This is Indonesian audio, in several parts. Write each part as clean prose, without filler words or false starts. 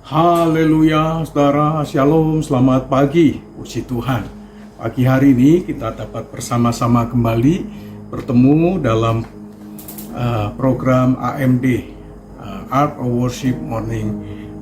Haleluya, saudara, shalom, selamat pagi, puji Tuhan. Pagi hari ini kita dapat bersama-sama kembali bertemu dalam program AMD, Art of Worship Morning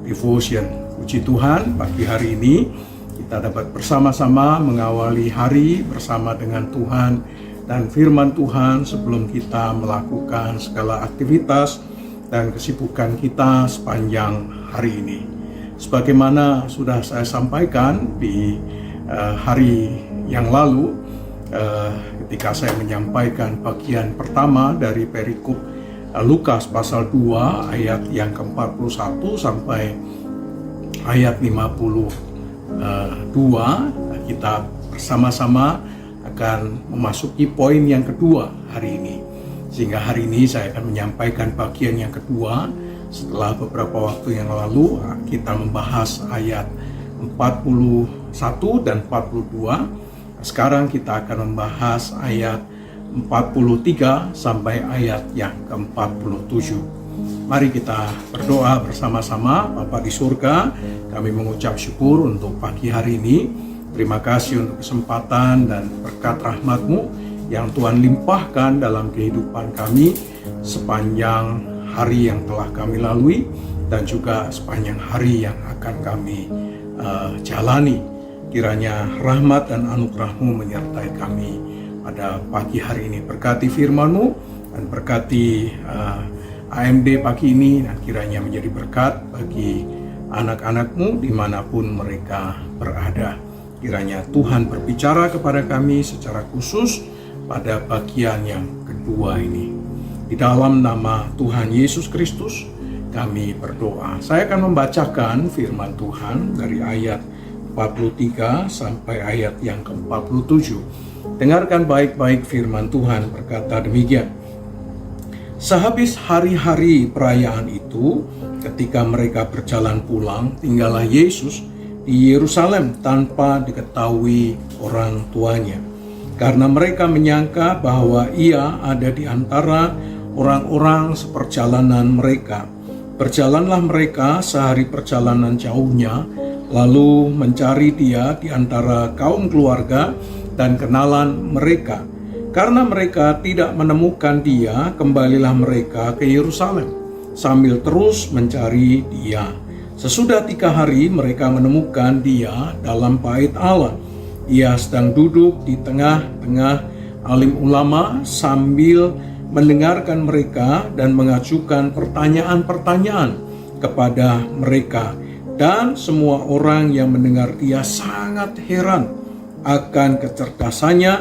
Devotion. Puji Tuhan, pagi hari ini kita dapat bersama-sama mengawali hari bersama dengan Tuhan dan firman Tuhan sebelum kita melakukan segala aktivitas dan kesibukan kita sepanjang hari ini. Sebagaimana sudah saya sampaikan di hari yang lalu, ketika saya menyampaikan bagian pertama dari perikop Lukas pasal 2 ayat yang ke-41 sampai ayat 52, kita bersama-sama akan memasuki poin yang kedua hari ini. Sehingga hari ini saya akan menyampaikan bagian yang kedua. Setelah beberapa waktu yang lalu kita membahas ayat 41 dan 42. Sekarang kita akan membahas ayat 43 sampai ayat yang ke-47. Mari kita berdoa bersama-sama. Bapa di surga, kami mengucap syukur untuk pagi hari ini. Terima kasih untuk kesempatan dan berkat rahmat-Mu yang Tuhan limpahkan dalam kehidupan kami sepanjang hari yang telah kami lalui dan juga sepanjang hari yang akan kami jalani. Kiranya rahmat dan anugerah-Mu menyertai kami pada pagi hari ini. Berkati firman-Mu dan berkati AMD pagi ini, dan kiranya menjadi berkat bagi anak-anak-Mu dimanapun mereka berada. Kiranya Tuhan berbicara kepada kami secara khusus pada bagian yang kedua ini. Di dalam nama Tuhan Yesus Kristus kami berdoa. Saya akan membacakan firman Tuhan dari ayat 43 sampai ayat yang ke-47. Dengarkan baik-baik firman Tuhan berkata demikian. Sehabis hari-hari perayaan itu, ketika mereka berjalan pulang, tinggallah Yesus di Yerusalem tanpa diketahui orang tuanya. Karena mereka menyangka bahwa ia ada di antara orang-orang seperjalanan mereka. Berjalanlah mereka sehari perjalanan jauhnya, lalu mencari dia di antara kaum keluarga dan kenalan mereka. Karena mereka tidak menemukan dia, kembalilah mereka ke Yerusalem sambil terus mencari dia. Sesudah 3 hari mereka menemukan dia dalam bait Allah. Ia sedang duduk di tengah-tengah alim ulama sambil mendengarkan mereka dan mengajukan pertanyaan-pertanyaan kepada mereka. Dan semua orang yang mendengar dia sangat heran akan kecerdasannya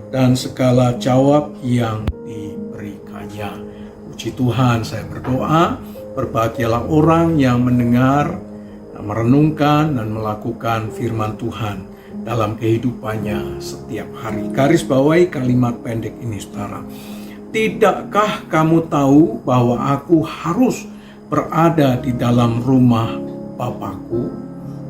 dan segala jawab yang diberikannya. Puji Tuhan, saya berdoa, berbahagialah orang yang mendengar, merenungkan dan melakukan firman Tuhan dalam kehidupannya setiap hari. Garis bawahi kalimat pendek ini, saudara. Tidakkah kamu tahu bahwa aku harus berada di dalam rumah Bapakku?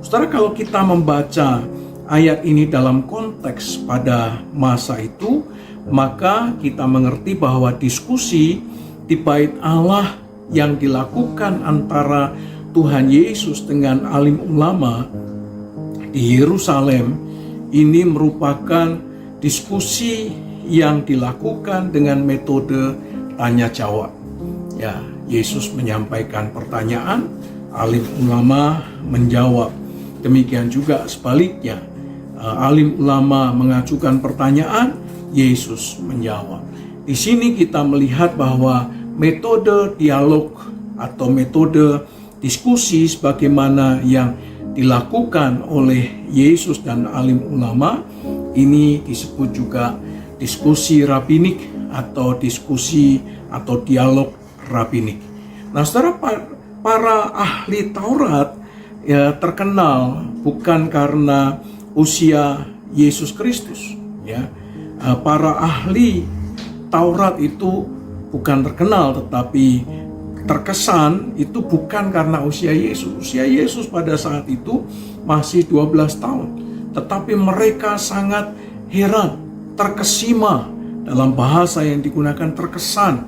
Saudara, kalau kita membaca ayat ini dalam konteks pada masa itu, maka kita mengerti bahwa diskusi di bait Allah yang dilakukan antara Tuhan Yesus dengan alim ulama di Yerusalem ini merupakan diskusi yang dilakukan dengan metode tanya jawab. Ya, Yesus menyampaikan pertanyaan, alim ulama menjawab. Demikian juga sebaliknya, alim ulama mengajukan pertanyaan, Yesus menjawab. Di sini kita melihat bahwa metode dialog atau metode diskusi sebagaimana yang dilakukan oleh Yesus dan alim ulama ini disebut juga diskusi rabinik atau diskusi atau dialog rabinik. Nah, saudara, para ahli Taurat ya terkenal bukan karena usia Yesus Kristus, ya. Para ahli Taurat itu bukan terkenal, tetapi terkesan itu bukan karena usia Yesus. Usia Yesus pada saat itu masih 12 tahun. Tetapi mereka sangat heran, terkesima, dalam bahasa yang digunakan terkesan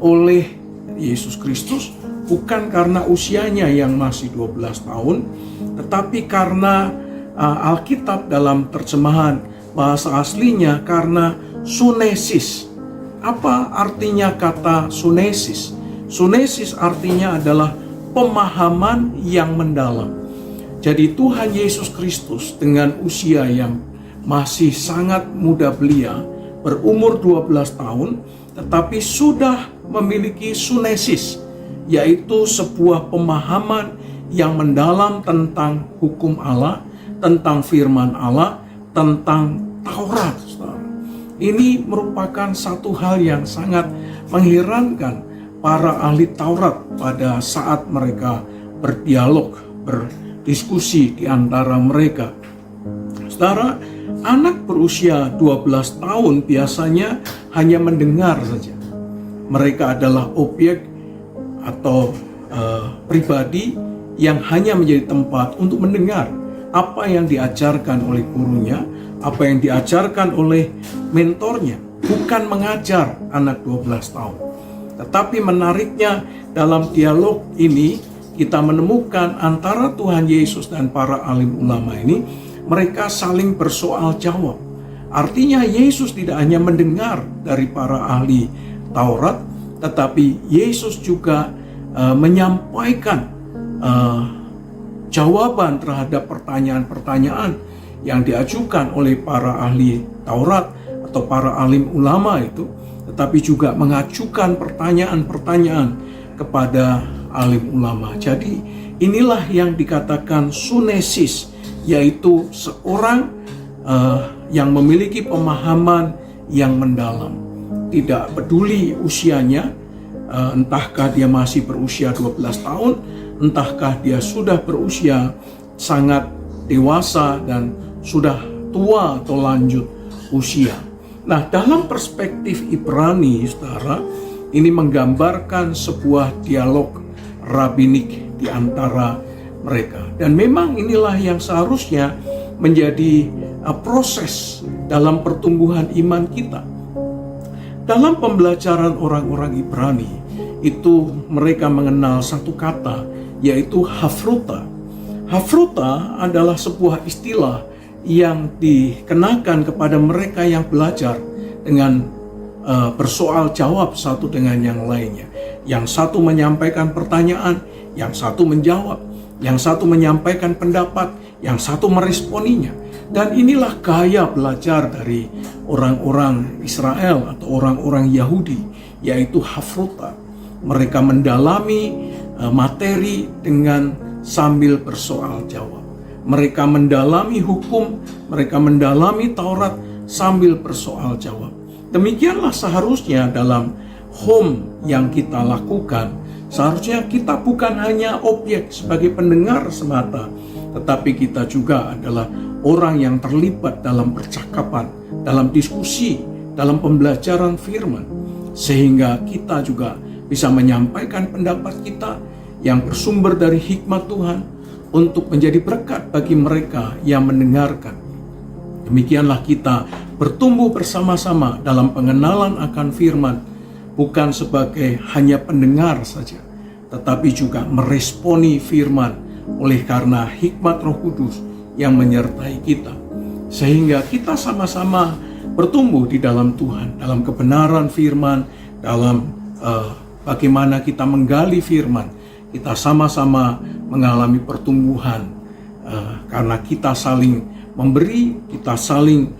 oleh Yesus Kristus bukan karena usianya yang masih 12 tahun, tetapi karena Alkitab dalam terjemahan bahasa aslinya karena sunesis. Apa artinya kata sunesis? Sunesis artinya adalah pemahaman yang mendalam. Jadi Tuhan Yesus Kristus dengan usia yang masih sangat muda belia, berumur 12 tahun, tetapi sudah memiliki sunesis, yaitu sebuah pemahaman yang mendalam tentang hukum Allah, tentang firman Allah, tentang Taurat. Ini merupakan satu hal yang sangat mengherankan para ahli Taurat pada saat mereka berdialog, berdiskusi di antara mereka. Saudara, anak berusia 12 tahun biasanya hanya mendengar saja. Mereka adalah objek atau pribadi yang hanya menjadi tempat untuk mendengar apa yang diajarkan oleh gurunya, apa yang diajarkan oleh mentornya, bukan mengajar anak 12 tahun. Tetapi menariknya dalam dialog ini kita menemukan antara Tuhan Yesus dan para alim ulama ini, mereka saling bersoal jawab. Artinya Yesus tidak hanya mendengar dari para ahli Taurat, tetapi Yesus juga menyampaikan jawaban terhadap pertanyaan-pertanyaan yang diajukan oleh para ahli Taurat atau para alim ulama itu, tetapi juga mengajukan pertanyaan-pertanyaan kepada alim ulama. Jadi inilah yang dikatakan sunesis, yaitu seorang yang memiliki pemahaman yang mendalam. Tidak peduli usianya, entahkah dia masih berusia 12 tahun, entahkah dia sudah berusia sangat dewasa dan sudah tua atau lanjut usia. Nah, dalam perspektif Ibrani, saudara, ini menggambarkan sebuah dialog rabbinik di antara mereka. Dan memang inilah yang seharusnya menjadi proses dalam pertumbuhan iman kita. Dalam pembelajaran orang-orang Ibrani, itu mereka mengenal satu kata, yaitu hafruta. Hafruta adalah sebuah istilah yang dikenakan kepada mereka yang belajar dengan bersoal jawab satu dengan yang lainnya. Yang satu menyampaikan pertanyaan, yang satu menjawab, yang satu menyampaikan pendapat, yang satu meresponinya. Dan inilah gaya belajar dari orang-orang Israel atau orang-orang Yahudi, yaitu hafruta. Mereka mendalami materi dengan sambil bersoal jawab. Mereka mendalami hukum, mereka mendalami Taurat sambil bersoal jawab. Demikianlah seharusnya dalam home yang kita lakukan. Seharusnya kita bukan hanya objek sebagai pendengar semata, tetapi kita juga adalah orang yang terlibat dalam percakapan, dalam diskusi, dalam pembelajaran firman. Sehingga kita juga bisa menyampaikan pendapat kita yang bersumber dari hikmat Tuhan untuk menjadi berkat bagi mereka yang mendengarkan. Demikianlah kita bertumbuh bersama-sama dalam pengenalan akan firman, bukan sebagai hanya pendengar saja, tetapi juga meresponi firman oleh karena hikmat Roh Kudus yang menyertai kita. Sehingga kita sama-sama bertumbuh di dalam Tuhan, dalam kebenaran firman, dalam bagaimana kita menggali firman. Kita sama-sama mengalami pertumbuhan karena kita saling memberi, kita saling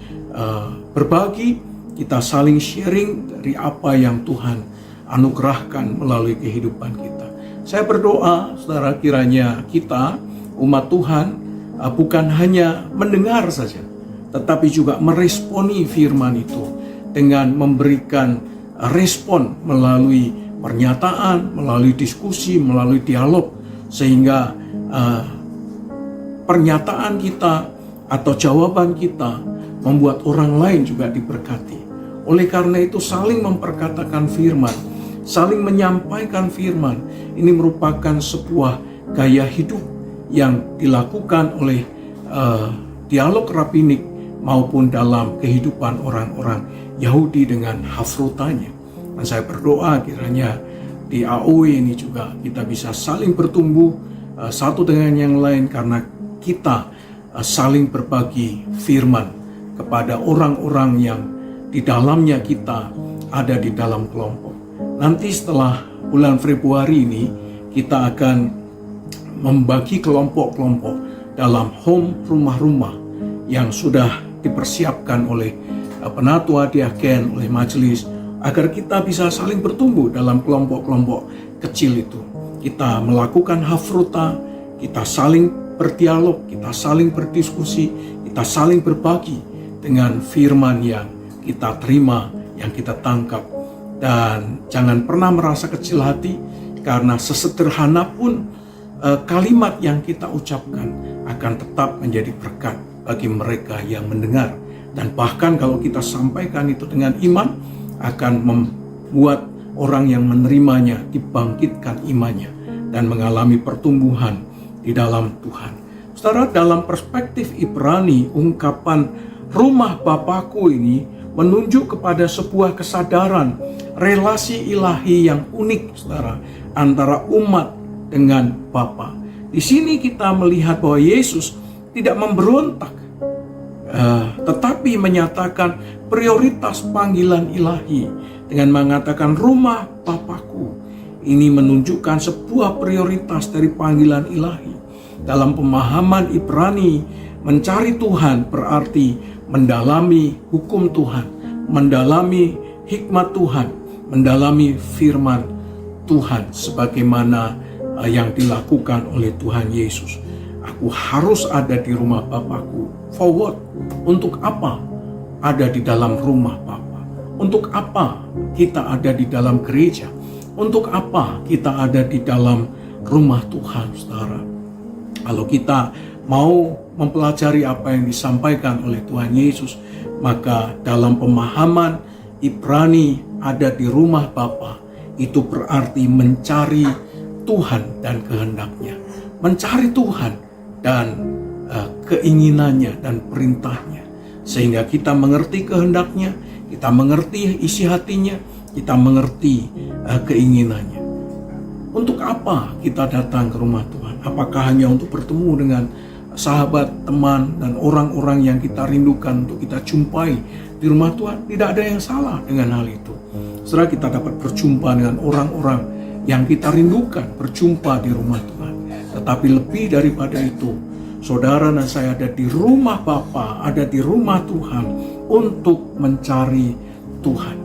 berbagi, kita saling sharing dari apa yang Tuhan anugerahkan melalui kehidupan kita. Saya berdoa, saudara, kiranya kita, umat Tuhan, bukan hanya mendengar saja, tetapi juga meresponi firman itu dengan memberikan respon melalui pernyataan, melalui diskusi, melalui dialog, sehingga pernyataan kita atau jawaban kita membuat orang lain juga diberkati. Oleh karena itu, saling memperkatakan firman, saling menyampaikan firman, ini merupakan sebuah gaya hidup yang dilakukan oleh dialog rabbinik maupun dalam kehidupan orang-orang Yahudi dengan hafrutanya. Dan saya berdoa kiranya di AOW ini juga kita bisa saling bertumbuh satu dengan yang lain karena kita saling berbagi firman kepada orang-orang yang di dalamnya kita ada di dalam kelompok. Nanti setelah bulan Februari ini kita akan membagi kelompok-kelompok dalam home rumah-rumah yang sudah dipersiapkan oleh penatua, diaken, oleh majelis, agar kita bisa saling bertumbuh dalam kelompok-kelompok kecil itu. Kita melakukan hafruta, kita saling berdialog, kita saling berdiskusi, kita saling berbagi dengan firman yang kita terima, yang kita tangkap. Dan jangan pernah merasa kecil hati, karena sesederhana pun kalimat yang kita ucapkan akan tetap menjadi berkat bagi mereka yang mendengar. Dan bahkan kalau kita sampaikan itu dengan iman, akan membuat orang yang menerimanya dibangkitkan imannya dan mengalami pertumbuhan di dalam Tuhan. Saudara, dalam perspektif Ibrani, ungkapan rumah Bapakku ini menunjuk kepada sebuah kesadaran relasi ilahi yang unik, saudara, antara umat dengan Bapa. Di sini kita melihat bahwa Yesus tidak memberontak, tetapi menyatakan prioritas panggilan ilahi dengan mengatakan rumah Bapakku. Ini menunjukkan sebuah prioritas dari panggilan ilahi. Dalam pemahaman Ibrani, mencari Tuhan berarti mendalami hukum Tuhan, mendalami hikmat Tuhan, mendalami firman Tuhan sebagaimana yang dilakukan oleh Tuhan Yesus. Aku harus ada di rumah Bapakku. For what? Untuk apa ada di dalam rumah Bapa? Untuk apa kita ada di dalam gereja? Untuk apa kita ada di dalam rumah Tuhan, saudara? Kalau kita mau mempelajari apa yang disampaikan oleh Tuhan Yesus, maka dalam pemahaman Ibrani ada di rumah Bapa, itu berarti mencari Tuhan dan kehendaknya. Mencari Tuhan dan keinginannya dan perintahnya, sehingga kita mengerti kehendaknya, kita mengerti isi hatinya, kita mengerti keinginannya. Untuk apa kita datang ke rumah Tuhan? Apakah hanya untuk bertemu dengan sahabat, teman, dan orang-orang yang kita rindukan untuk kita jumpai di rumah Tuhan? Tidak ada yang salah dengan hal itu. Setelah kita dapat berjumpa dengan orang-orang yang kita rindukan, berjumpa di rumah Tuhan. Tetapi lebih daripada itu, saudara dan saya ada di rumah Bapa, ada di rumah Tuhan untuk mencari Tuhan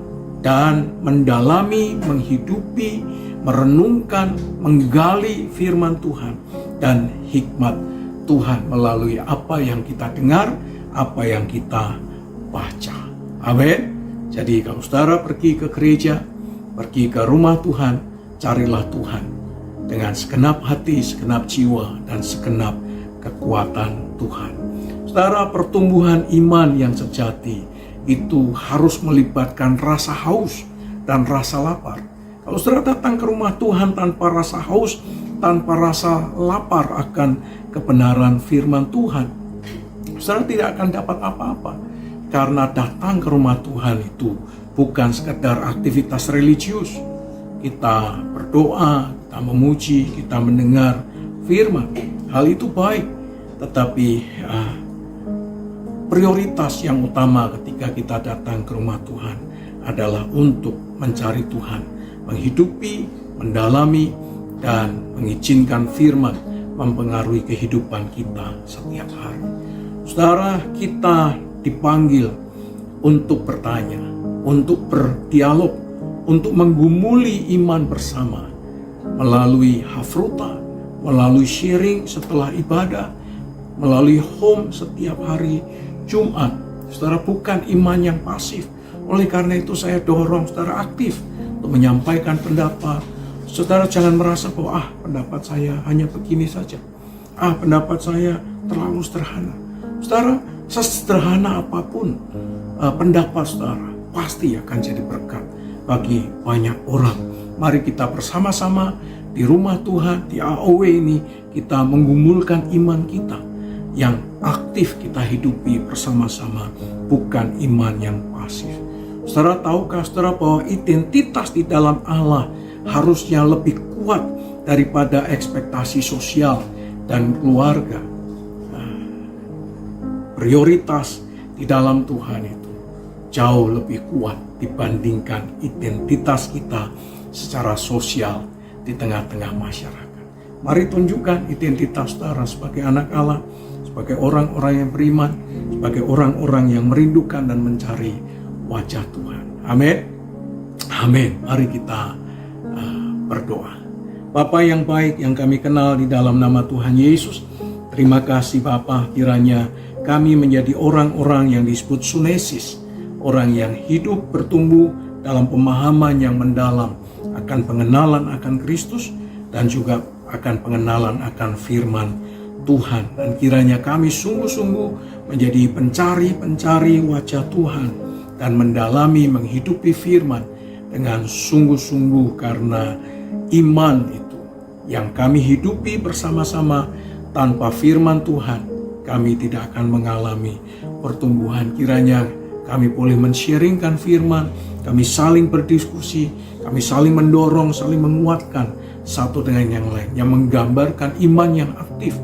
dan mendalami, menghidupi, merenungkan, menggali firman Tuhan dan hikmat Tuhan melalui apa yang kita dengar, apa yang kita baca. Amin. Jadi kalau saudara pergi ke gereja, pergi ke rumah Tuhan, carilah Tuhan dengan segenap hati, segenap jiwa, dan segenap kekuatan Tuhan. Saudara, pertumbuhan iman yang sejati itu harus melibatkan rasa haus dan rasa lapar. Kalau saudara datang ke rumah Tuhan tanpa rasa haus, tanpa rasa lapar akan kebenaran firman Tuhan, saudara tidak akan dapat apa-apa. Karena datang ke rumah Tuhan itu bukan sekedar aktivitas religius. Kita berdoa, kita memuji, kita mendengar firman. Hal itu baik, tetapi prioritas yang utama ketika kita datang ke rumah Tuhan adalah untuk mencari Tuhan, menghidupi, mendalami, dan mengizinkan firman mempengaruhi kehidupan kita setiap hari. Saudara, kita dipanggil untuk bertanya, untuk berdialog, untuk menggumuli iman bersama melalui hafruta, melalui sharing setelah ibadah, melalui home setiap hari Jumat. Saudara, bukan iman yang pasif. Oleh karena itu saya dorong saudara aktif untuk menyampaikan pendapat. Saudara jangan merasa bahwa pendapat saya hanya begini saja. Pendapat saya terlalu sederhana. Saudara, sesederhana apapun pendapat saudara pasti akan jadi berkat bagi banyak orang. Mari kita bersama-sama di rumah Tuhan, di AOW ini, kita menggumulkan iman kita yang aktif kita hidupi bersama-sama, bukan iman yang pasif. Saudara, tahukah saudara bahwa identitas di dalam Allah harusnya lebih kuat daripada ekspektasi sosial dan keluarga. Prioritas di dalam Tuhan itu jauh lebih kuat dibandingkan identitas kita secara sosial di tengah-tengah masyarakat. Mari tunjukkan identitas saudara sebagai anak Allah, sebagai orang-orang yang beriman, sebagai orang-orang yang merindukan dan mencari wajah Tuhan. Amin. Amin. Mari kita berdoa. Bapa yang baik yang kami kenal di dalam nama Tuhan Yesus, terima kasih Bapa, kiranya kami menjadi orang-orang yang disebut sunesis, orang yang hidup bertumbuh dalam pemahaman yang mendalam akan pengenalan akan Kristus dan juga akan pengenalan akan firman Tuhan. Dan kiranya kami sungguh-sungguh menjadi pencari-pencari wajah Tuhan dan mendalami menghidupi firman dengan sungguh-sungguh, karena iman itu yang kami hidupi bersama-sama. Tanpa firman Tuhan kami tidak akan mengalami pertumbuhan. Kiranya kami boleh men-sharingkan firman, kami saling berdiskusi, kami saling mendorong, saling menguatkan satu dengan yang lain, yang menggambarkan iman yang aktif,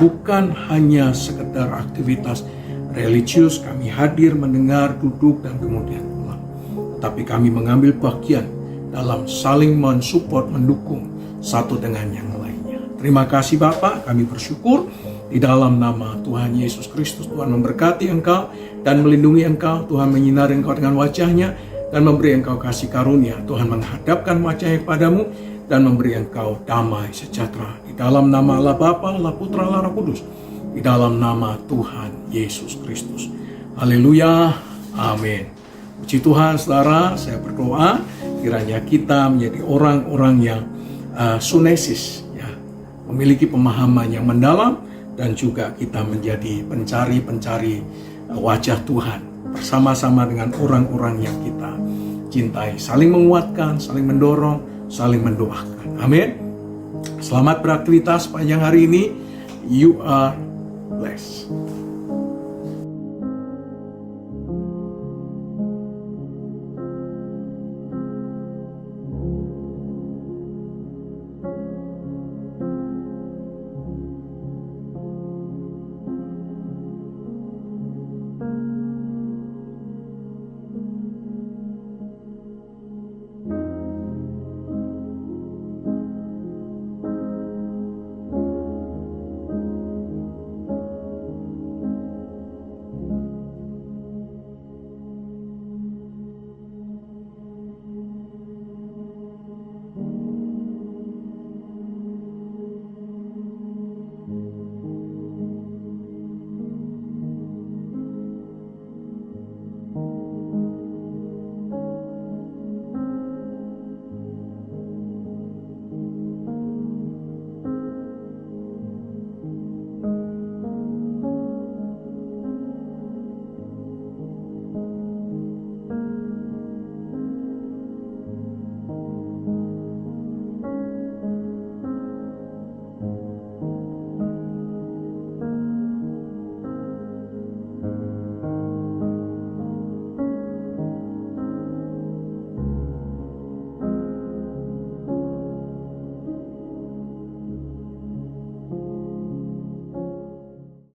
bukan hanya sekedar aktivitas religius, kami hadir, mendengar, duduk, dan kemudian pulang. Tetapi kami mengambil bagian dalam saling mensupport, mendukung satu dengan yang lainnya. Terima kasih Bapak, kami bersyukur. Di dalam nama Tuhan Yesus Kristus, Tuhan memberkati engkau dan melindungi engkau. Tuhan menyinari engkau dengan wajahnya dan memberi engkau kasih karunia. Tuhan menghadapkan wajahnya kepadamu dan memberi engkau damai sejahtera. Di dalam nama Allah Bapa, Allah Putra, Allah Roh Kudus. Di dalam nama Tuhan Yesus Kristus. Haleluya. Amin. Puji Tuhan saudara, saya berdoa kiranya kita menjadi orang-orang yang sunesis, ya, memiliki pemahaman yang mendalam, dan juga kita menjadi pencari-pencari wajah Tuhan bersama-sama dengan orang-orang yang kita cintai, saling menguatkan, saling mendorong, saling mendoakan. Amin. Selamat beraktivitas sepanjang hari ini. You are blessed.